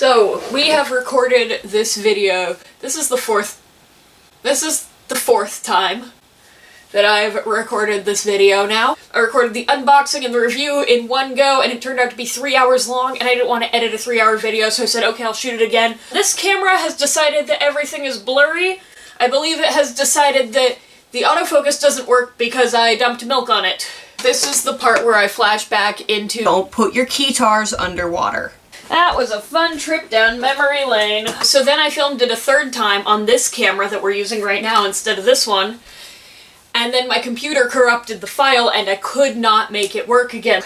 So, we have recorded this video. This is the fourth time that I've recorded this video now. I recorded the unboxing and the review in one go, and it turned out to be 3 hours long, and I didn't want to edit a 3-hour video, so I said, okay, I'll shoot it again. This camera has decided that everything is blurry. I believe it has decided that the autofocus doesn't work because I dumped milk on it. This is the part where I flash back into don't put your Keytars underwater. That was a fun trip down memory lane. So then I filmed it a third time on this camera that we're using right now instead of this one. And then my computer corrupted the file and I could not make it work again.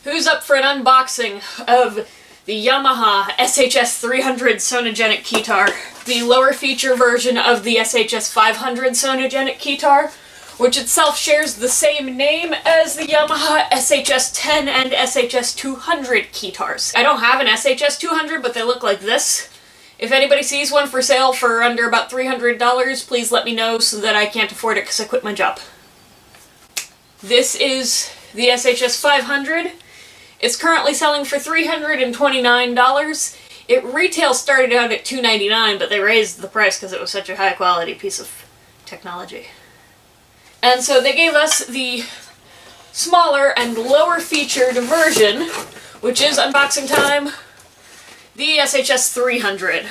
Who's up for an unboxing of the Yamaha SHS-300 Sonogenic Keytar? The lower feature version of the SHS-500 Sonogenic Keytar, which itself shares the same name as the Yamaha SHS-10 and SHS-200 Keytars. I don't have an SHS-200, but they look like this. If anybody sees one for sale for under about $300, please let me know so that I can't afford it because I quit my job. This is the SHS-500. It's currently selling for $329. It retail started out at $299, but they raised the price because it was such a high quality piece of technology. And so they gave us the smaller and lower featured version, which is unboxing time, the SHS-300.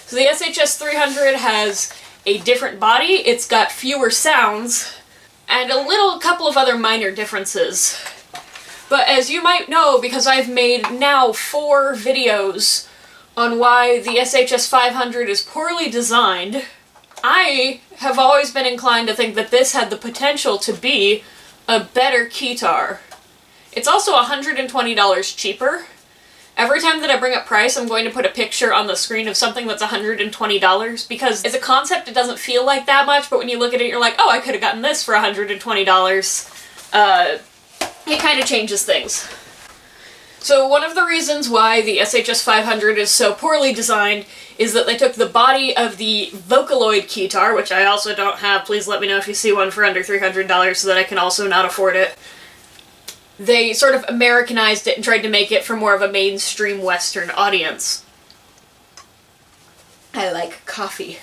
So the SHS-300 has a different body, it's got fewer sounds, and a couple of other minor differences. But as you might know, because I've made now 4 videos on why the SHS-500 is poorly designed, I have always been inclined to think that this had the potential to be a better Keytar. It's also $120 cheaper. Every time that I bring up price, I'm going to put a picture on the screen of something that's $120, because as a concept it doesn't feel like that much, but when you look at it you're like, oh, I could have gotten this for $120. It kind of changes things. So one of the reasons why the SHS-500 is so poorly designed is that they took the body of the Vocaloid Keytar, which I also don't have, please let me know if you see one for under $300 so that I can also not afford it. They sort of Americanized it and tried to make it for more of a mainstream Western audience. I like coffee.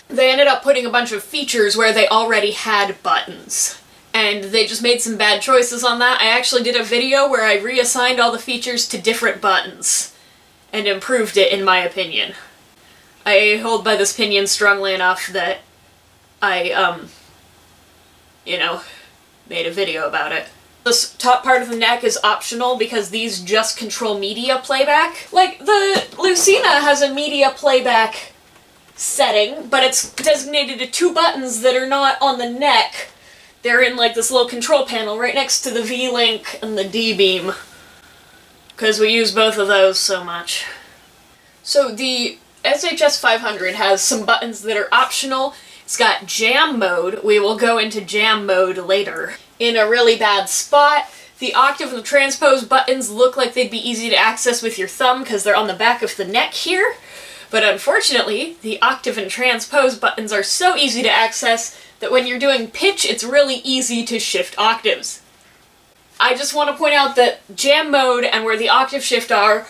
They ended up putting a bunch of features where they already had buttons. And they just made some bad choices on that. I actually did a video where I reassigned all the features to different buttons and improved it, in my opinion. I hold by this opinion strongly enough that I, made a video about it. This top part of the neck is optional because these just control media playback. Like, the Lucina has a media playback setting, but it's designated to 2 buttons that are not on the neck. They're in like this little control panel right next to the V-Link and the D-Beam, because we use both of those so much. So the SHS-500 has some buttons that are optional. It's got jam mode. We will go into jam mode later. In a really bad spot, the octave and the transpose buttons look like they'd be easy to access with your thumb because they're on the back of the neck here. But unfortunately, the octave and transpose buttons are so easy to access that when you're doing pitch, it's really easy to shift octaves. I just want to point out that jam mode and where the octave shift are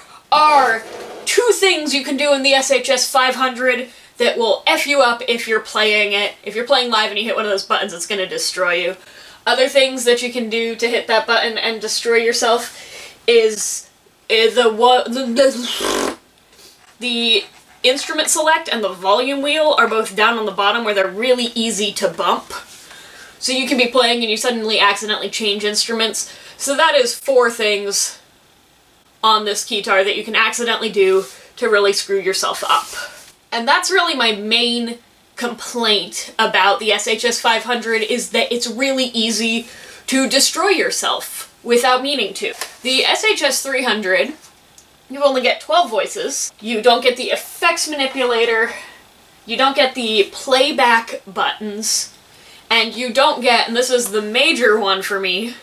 2 things you can do in the SHS-500 that will F you up if you're playing it. If you're playing live and you hit one of those buttons, it's going to destroy you. Other things that you can do to hit that button and destroy yourself is the instrument select and the volume wheel are both down on the bottom where they're really easy to bump. So you can be playing and you suddenly accidentally change instruments. So that is 4 things on this Keytar that you can accidentally do to really screw yourself up. And that's really my main complaint about the SHS-500, is that it's really easy to destroy yourself without meaning to. The SHS-300, you only get 12 voices. You don't get the effects manipulator, you don't get the playback buttons, and you don't get, and this is the major one for me,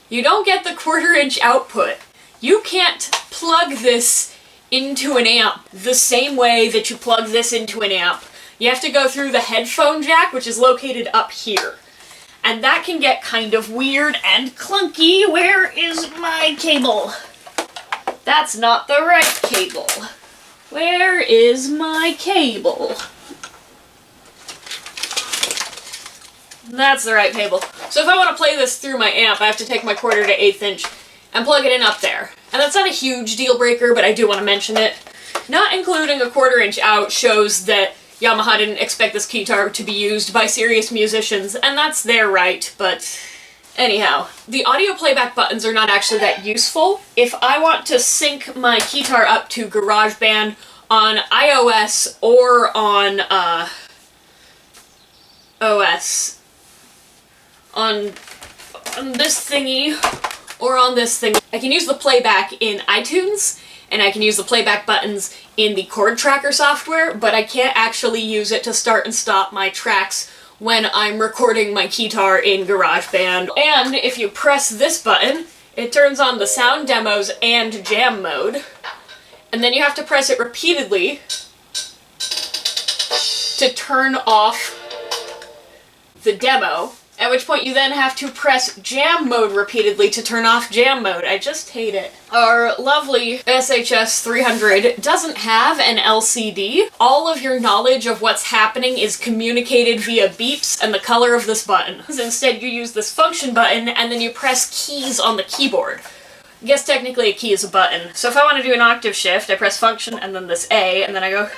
you don't get the 1/4-inch output. You can't plug this into an amp the same way that you plug this into an amp. You have to go through the headphone jack, which is located up here. And that can get kind of weird and clunky. Where is my cable? That's not the right cable. Where is my cable? That's the right cable. So if I want to play this through my amp, I have to take my 1/4 to 1/8 inch and plug it in up there. And that's not a huge deal breaker, but I do want to mention it. Not including a 1/4 inch out shows that Yamaha didn't expect this keytar to be used by serious musicians, and that's their right, but anyhow. The audio playback buttons are not actually that useful. If I want to sync my keytar up to GarageBand on iOS or on OS, on this thingy or on this thing, I can use the playback in iTunes, and I can use the playback buttons in the chord tracker software, but I can't actually use it to start and stop my tracks when I'm recording my keytar in GarageBand. And if you press this button, it turns on the sound demos and jam mode, and then you have to press it repeatedly to turn off the demo, at which point you then have to press jam mode repeatedly to turn off jam mode. I just hate it. Our lovely SHS-300 doesn't have an LCD. All of your knowledge of what's happening is communicated via beeps and the color of this button. Instead, you use this function button and then you press keys on the keyboard. I guess technically a key is a button. So if I want to do an octave shift, I press function and then this A, and then I go...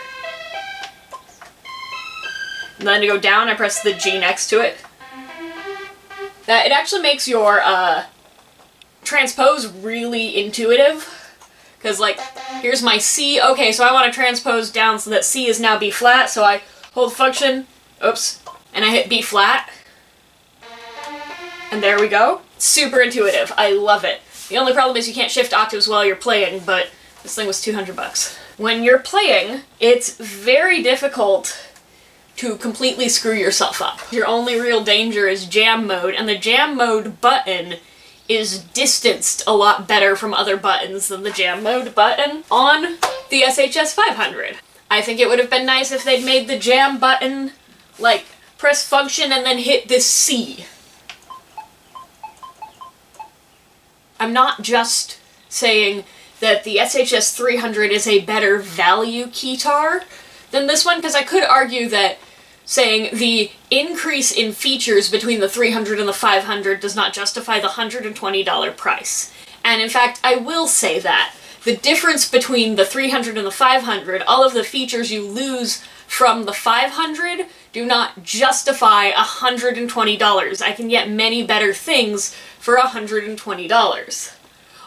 And then to go down, I press the G next to it. It actually makes your transpose really intuitive, because like, here's my C, okay, so I want to transpose down so that C is now B flat, so I hold function, oops, and I hit B flat, and there we go. Super intuitive, I love it. The only problem is you can't shift octaves while you're playing, but this thing was 200 bucks. When you're playing, it's very difficult to completely screw yourself up. Your only real danger is jam mode, and the jam mode button is distanced a lot better from other buttons than the jam mode button on the SHS-500. I think it would have been nice if they'd made the jam button, like, press function and then hit this C. I'm not just saying that the SHS-300 is a better value keytar than this one, because I could argue that saying the increase in features between the 300 and the 500 does not justify the $120 price. And in fact, I will say that. The difference between the 300 and the 500, all of the features you lose from the 500 do not justify $120. I can get many better things for $120.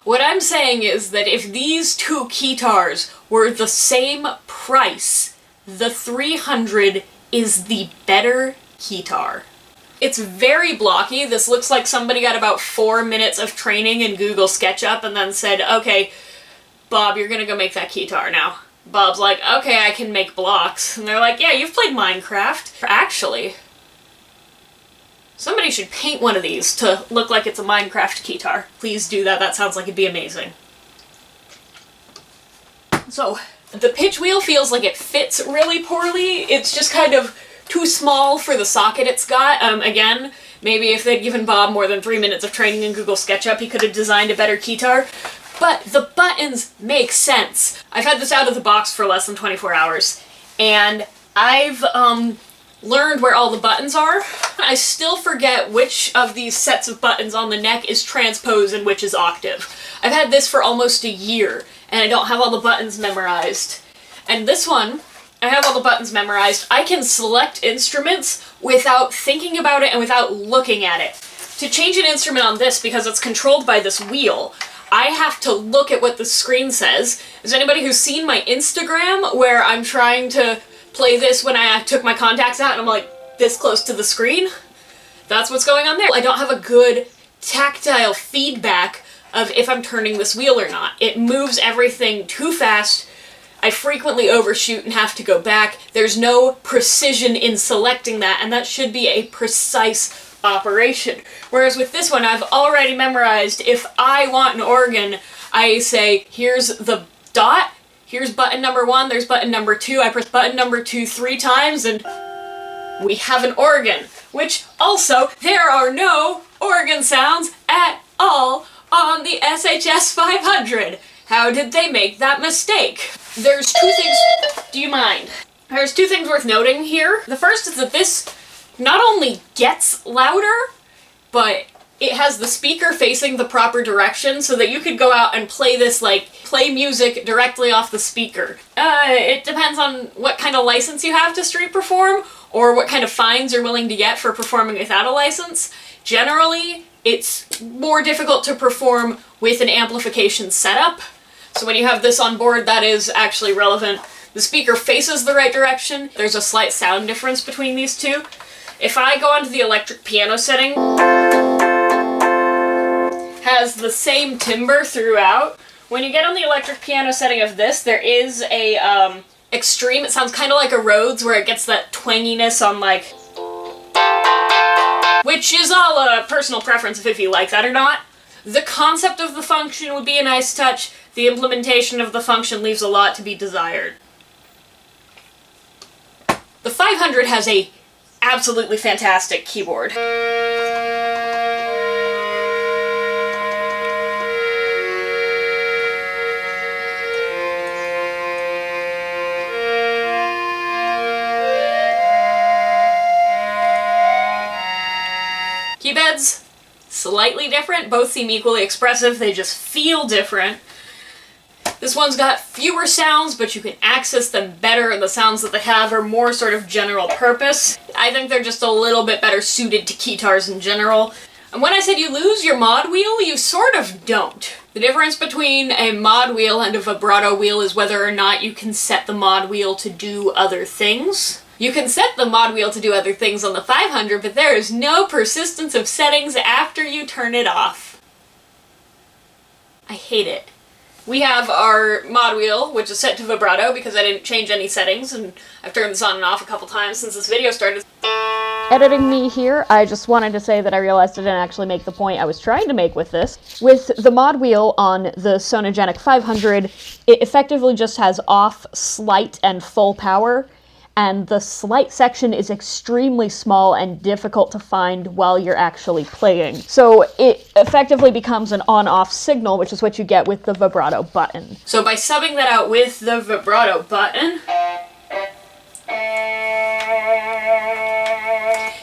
What I'm saying is that if these two keytars were the same price, the 300 is the better keytar. It's very blocky. This looks like somebody got about 4 minutes of training in Google SketchUp and then said, okay, Bob, you're gonna go make that keytar now. Bob's like, okay, I can make blocks. And they're like, yeah, you've played Minecraft. Actually, somebody should paint one of these to look like it's a Minecraft keytar. Please do that. That sounds like it'd be amazing. So, the pitch wheel feels like it fits really poorly. It's just kind of too small for the socket it's got. Again, maybe if they'd given Bob more than 3 minutes of training in Google SketchUp, he could have designed a better keytar. But the buttons make sense. I've had this out of the box for less than 24 hours, and I've learned where all the buttons are. I still forget which of these sets of buttons on the neck is transpose and which is octave. I've had this for almost a year, and I don't have all the buttons memorized. And this one, I have all the buttons memorized. I can select instruments without thinking about it and without looking at it. To change an instrument on this, because it's controlled by this wheel, I have to look at what the screen says. Is anybody who's seen my Instagram where I'm trying to play this when I took my contacts out and I'm like this close to the screen? That's what's going on there. I don't have a good tactile feedback of if I'm turning this wheel or not. It moves everything too fast. I frequently overshoot and have to go back. There's no precision in selecting that, and that should be a precise operation. Whereas with this one, I've already memorized if I want an organ, I say, here's the dot, here's button number 1, there's button number 2, I press button number 2 3 times, and we have an organ. Which also, there are no organ sounds at all on the SHS-500. How did they make that mistake? There's two things... Do you mind? There's two things worth noting here. The first is that this not only gets louder, but it has the speaker facing the proper direction so that you could go out and play this, like, play music directly off the speaker. It depends on what kind of license you have to street perform, or what kind of fines you're willing to get for performing without a license. Generally, it's more difficult to perform with an amplification setup. So when you have this on board, that is actually relevant. The speaker faces the right direction. There's a slight sound difference between these two. If I go onto the electric piano setting, has the same timbre throughout. When you get on the electric piano setting of this, there is a extreme, it sounds kind of like a Rhodes, where it gets that twanginess on, like, which is all a personal preference if you like that or not. The concept of the function would be a nice touch. The implementation of the function leaves a lot to be desired. The 500 has a absolutely fantastic keyboard. Keybeds, slightly different. Both seem equally expressive, they just feel different. This one's got fewer sounds, but you can access them better, and the sounds that they have are more sort of general purpose. I think they're just a little bit better suited to Keytars in general. And when I said you lose your mod wheel, you sort of don't. The difference between a mod wheel and a vibrato wheel is whether or not you can set the mod wheel to do other things. You can set the mod wheel to do other things on the 500, but there is no persistence of settings after you turn it off. I hate it. We have our mod wheel, which is set to vibrato because I didn't change any settings, and I've turned this on and off a couple times since this video started. Editing me here, I just wanted to say that I realized I didn't actually make the point I was trying to make with this. With the mod wheel on the Sonogenic 500, it effectively just has off, slight, and full power, and the slight section is extremely small and difficult to find while you're actually playing. So it effectively becomes an on-off signal, which is what you get with the vibrato button. So by subbing that out with the vibrato button,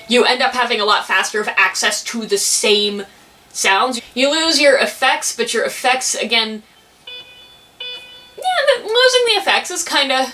you end up having a lot faster of access to the same sounds. You lose your effects, but your effects, again, yeah, losing the effects is kind of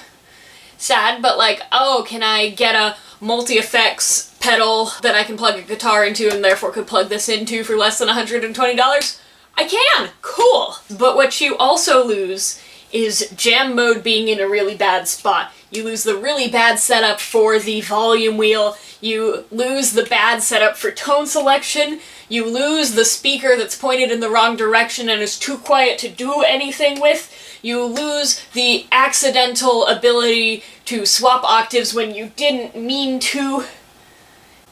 sad, but like, oh, can I get a multi-effects pedal that I can plug a guitar into and therefore could plug this into for less than $120? I can! Cool! But what you also lose is jam mode being in a really bad spot. You lose the really bad setup for the volume wheel, you lose the bad setup for tone selection, you lose the speaker that's pointed in the wrong direction and is too quiet to do anything with, you lose the accidental ability to swap octaves when you didn't mean to,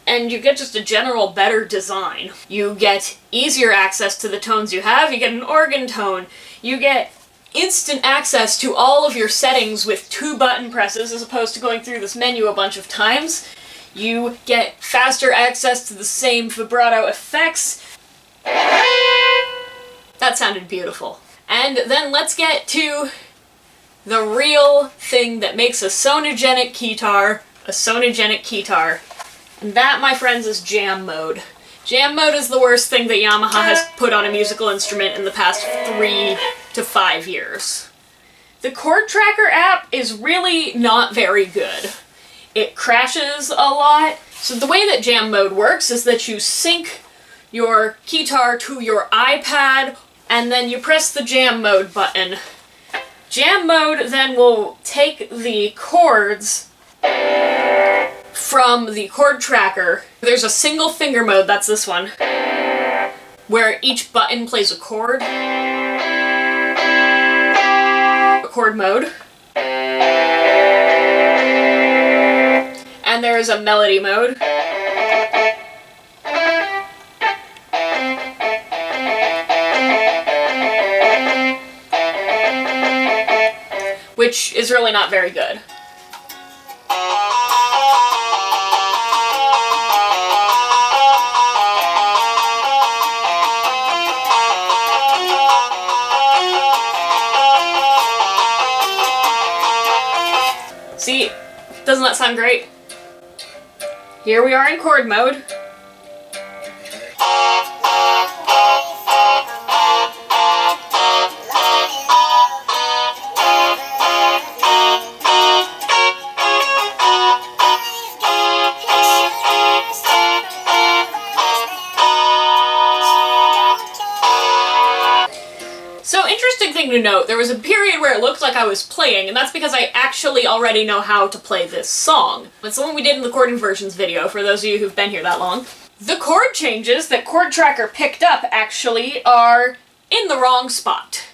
and you get just a general better design. You get easier access to the tones you have, you get an organ tone, you get instant access to all of your settings with 2 button presses as opposed to going through this menu a bunch of times. You get faster access to the same vibrato effects. That sounded beautiful. And then let's get to the real thing that makes a Sonogenic Keytar a Sonogenic Keytar. And that, my friends, is jam mode. Jam mode is the worst thing that Yamaha has put on a musical instrument in the past 3 to 5 years. The chord tracker app is really not very good. It crashes a lot. So the way that jam mode works is that you sync your Keytar to your iPad and then you press the jam mode button. Jam mode then will take the chords from the chord tracker. There's a single finger mode, that's this one, where each button plays a chord. A chord mode. And there is a melody mode. Which is really not very good. See? Doesn't that sound great? Here we are in chord mode. So, interesting thing to note, there was a period where it looked like I was playing, and that's because I actually already know how to play this song. It's the one we did in the chord inversions video, for those of you who've been here that long. The chord changes that Chord Tracker picked up, actually, are in the wrong spot.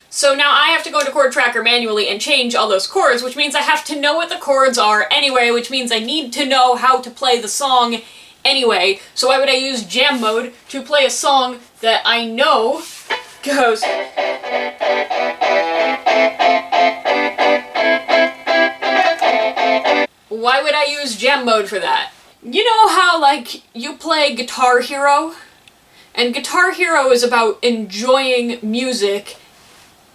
So now I have to go to Chord Tracker manually and change all those chords, which means I have to know what the chords are anyway, which means I need to know how to play the song anyway. So why would I use jam mode to play a song that I know goes... Why would I use jam mode for that? You know how, like, you play Guitar Hero? And Guitar Hero is about enjoying music,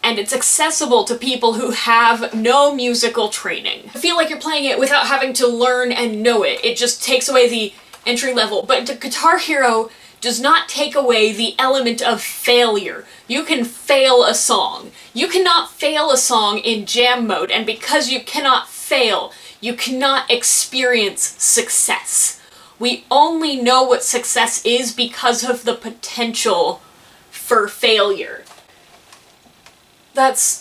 and it's accessible to people who have no musical training. I feel like you're playing it without having to learn and know it. It just takes away the entry level. But Guitar Hero does not take away the element of failure. You can fail a song. You cannot fail a song in jam mode, and because you cannot fail, you cannot experience success. We only know what success is because of the potential for failure. It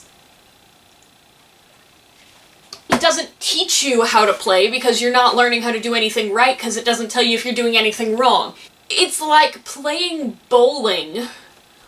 doesn't teach you how to play because you're not learning how to do anything right because it doesn't tell you if you're doing anything wrong. It's like playing bowling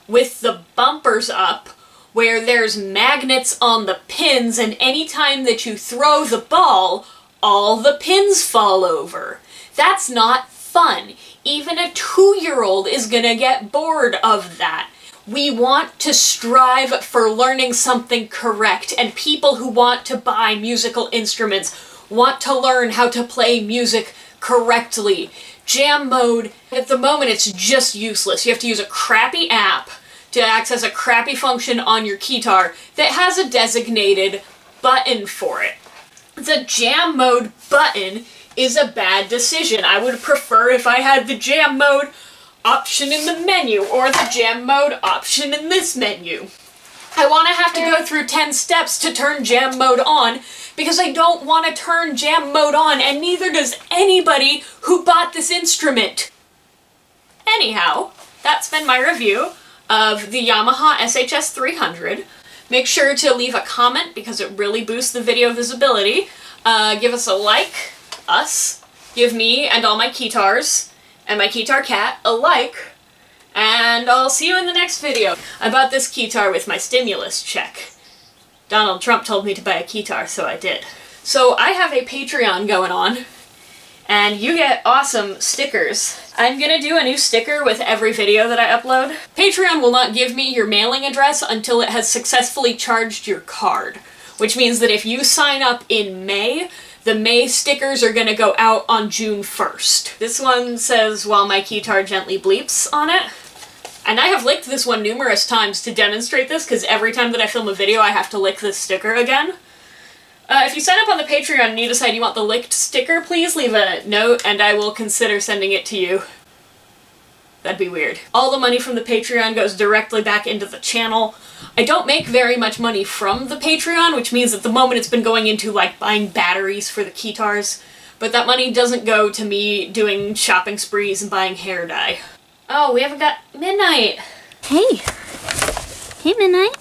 with the bumpers up where there's magnets on the pins, and anytime that you throw the ball, all the pins fall over. That's not fun. Even a 2-year-old is gonna get bored of that. We want to strive for learning something correct, and people who want to buy musical instruments want to learn how to play music correctly. Jam mode, at the moment, it's just useless. You have to use a crappy app to access a crappy function on your Keytar that has a designated button for it. The jam mode button is a bad decision. I would prefer if I had the jam mode option in the menu or the jam mode option in this menu. I want to have to go through 10 steps to turn jam mode on because I don't want to turn jam mode on, and neither does anybody who bought this instrument. Anyhow, that's been my review of the Yamaha SHS-300. Make sure to leave a comment because it really boosts the video visibility. Give us a like, give me and all my Keytars and my Keytar cat a like, and I'll see you in the next video. I bought this Keytar with my stimulus check. Donald Trump told me to buy a Keytar, so I did. So I have a Patreon going on, and you get awesome stickers. I'm gonna do a new sticker with every video that I upload. Patreon will not give me your mailing address until it has successfully charged your card, which means that if you sign up in May, the May stickers are gonna go out on June 1st. This one says, "While my Keytar gently bleeps" on it. And I have licked this one numerous times to demonstrate this, because every time that I film a video I have to lick this sticker again. If you sign up on the Patreon and you decide you want the licked sticker, please leave a note and I will consider sending it to you. That'd be weird. All the money from the Patreon goes directly back into the channel. I don't make very much money from the Patreon, which means at the moment it's been going into, like, buying batteries for the Keytars, but that money doesn't go to me doing shopping sprees and buying hair dye. Oh, we haven't got Midnight! Hey! Hey, Midnight!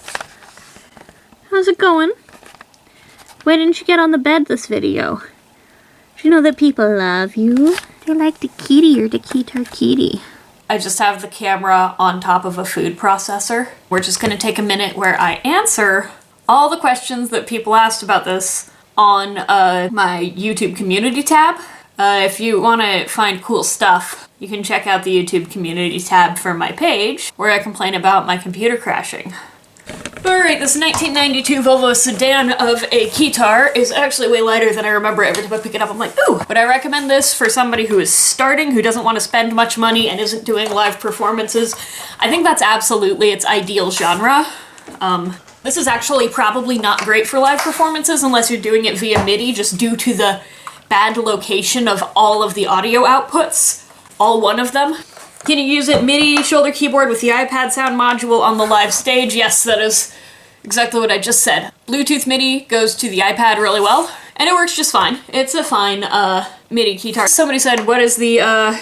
How's it going? Why didn't you get on the bed this video? Do you know that people love you? They like the kitty or the Keytar kitty. I just have the camera on top of a food processor. We're just gonna take a minute where I answer all the questions that people asked about this on my YouTube community tab. If you want to find cool stuff, you can check out the YouTube community tab for my page, where I complain about my computer crashing. Alright, this 1992 Volvo sedan of a Keytar is actually way lighter than I remember. Every time I pick it up I'm like, ooh! Would I recommend this for somebody who is starting, who doesn't want to spend much money and isn't doing live performances? I think that's absolutely its ideal genre. This is actually probably not great for live performances unless you're doing it via Midi, just due to the bad location of all of the audio outputs, all one of them. Can you use it MIDI shoulder keyboard with the iPad sound module on the live stage? Yes, that is exactly what I just said. Bluetooth MIDI goes to the iPad really well, and it works just fine. It's a fine MIDI keytar. Somebody said, what is the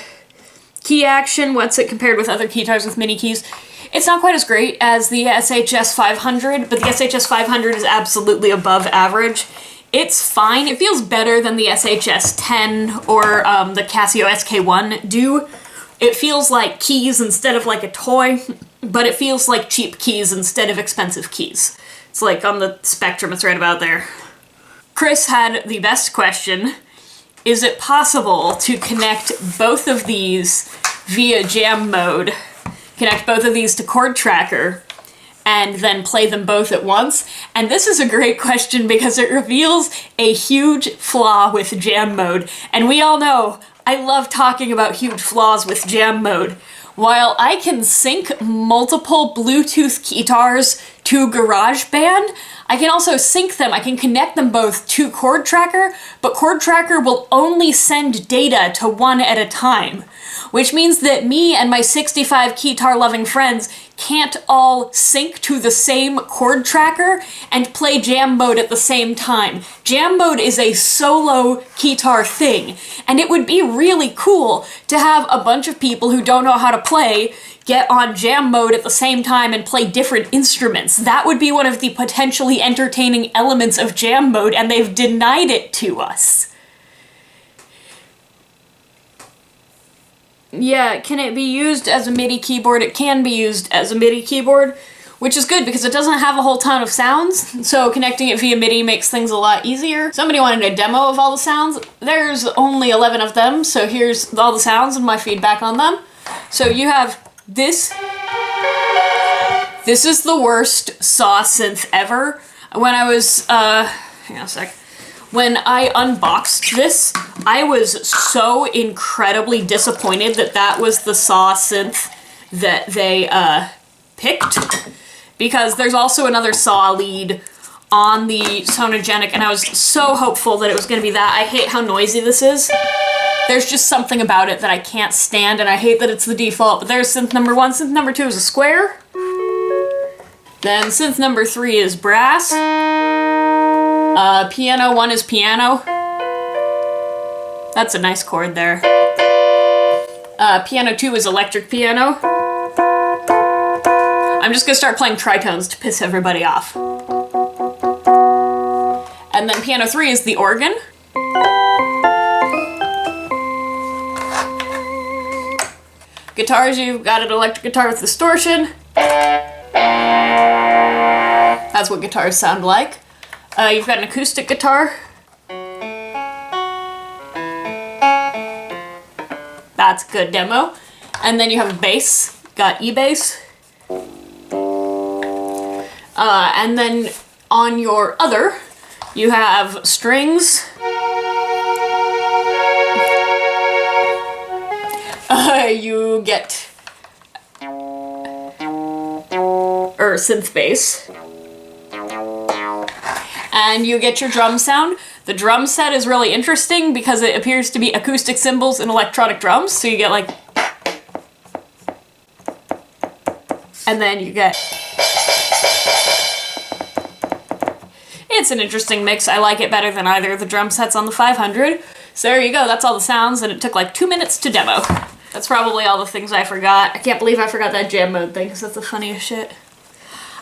key action? What's it compared with other keytars with MIDI keys? It's not quite as great as the SHS-500, but the SHS-500 is absolutely above average. It's fine. It feels better than the SHS-10 or the Casio SK1 do. It feels like keys instead of like a toy, but it feels like cheap keys instead of expensive keys. It's like on the spectrum, it's right about there. Chris had the best question. Is it possible to connect both of these via jam mode? Connect both of these to Chord Tracker and then play them both at once? And this is a great question because it reveals a huge flaw with jam mode. And we all know I love talking about huge flaws with jam mode. While I can sync multiple Bluetooth Keytars to GarageBand, I can also sync them. I can connect them both to Chord Tracker, but Chord Tracker will only send data to one at a time, which means that me and my 65 keytar-loving friends can't all sync to the same Chord Tracker and play jam mode at the same time. Jam mode is a solo keytar thing, and it would be really cool to have a bunch of people who don't know how to play get on jam mode at the same time and play different instruments. That would be one of the potentially entertaining elements of jam mode, and they've denied it to us. Yeah, can it be used as a MIDI keyboard? It can be used as a MIDI keyboard, which is good because it doesn't have a whole ton of sounds, so connecting it via MIDI makes things a lot easier. Somebody wanted a demo of all the sounds. There's only 11 of them, so here's all the sounds and my feedback on them. So you have this. This is the worst saw synth ever. When I was, hang on a sec. When I unboxed this, I was so incredibly disappointed that that was the saw synth that they picked, because there's also another saw lead on the Sonogenic, and I was so hopeful that it was going to be that. I hate how noisy this is. There's just something about it that I can't stand, and I hate that it's the default, but there's synth number 1. Synth number 2 is a square. Then synth number 3 is brass. Piano 1 is piano. That's a nice chord there. Piano 2 is electric piano. I'm just gonna start playing tritones to piss everybody off. And then piano 3 is the organ. Guitars, you've got an electric guitar with distortion. That's what guitars sound like. You've got an acoustic guitar. That's a good demo. And then you have a bass. Got E-bass. And then on your other, you have strings. You get synth bass. And you get your drum sound. The drum set is really interesting because it appears to be acoustic cymbals and electronic drums, so you get like... And then you get... It's an interesting mix. I like it better than either of the drum sets on the 500. So there you go, that's all the sounds, and it took like 2 minutes to demo. That's probably all the things I forgot. I can't believe I forgot that jam mode thing, because that's the funniest shit.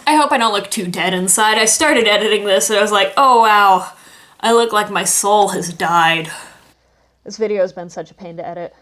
I hope I don't look too dead inside. I started editing this and I was like, oh wow, I look like my soul has died. This video has been such a pain to edit.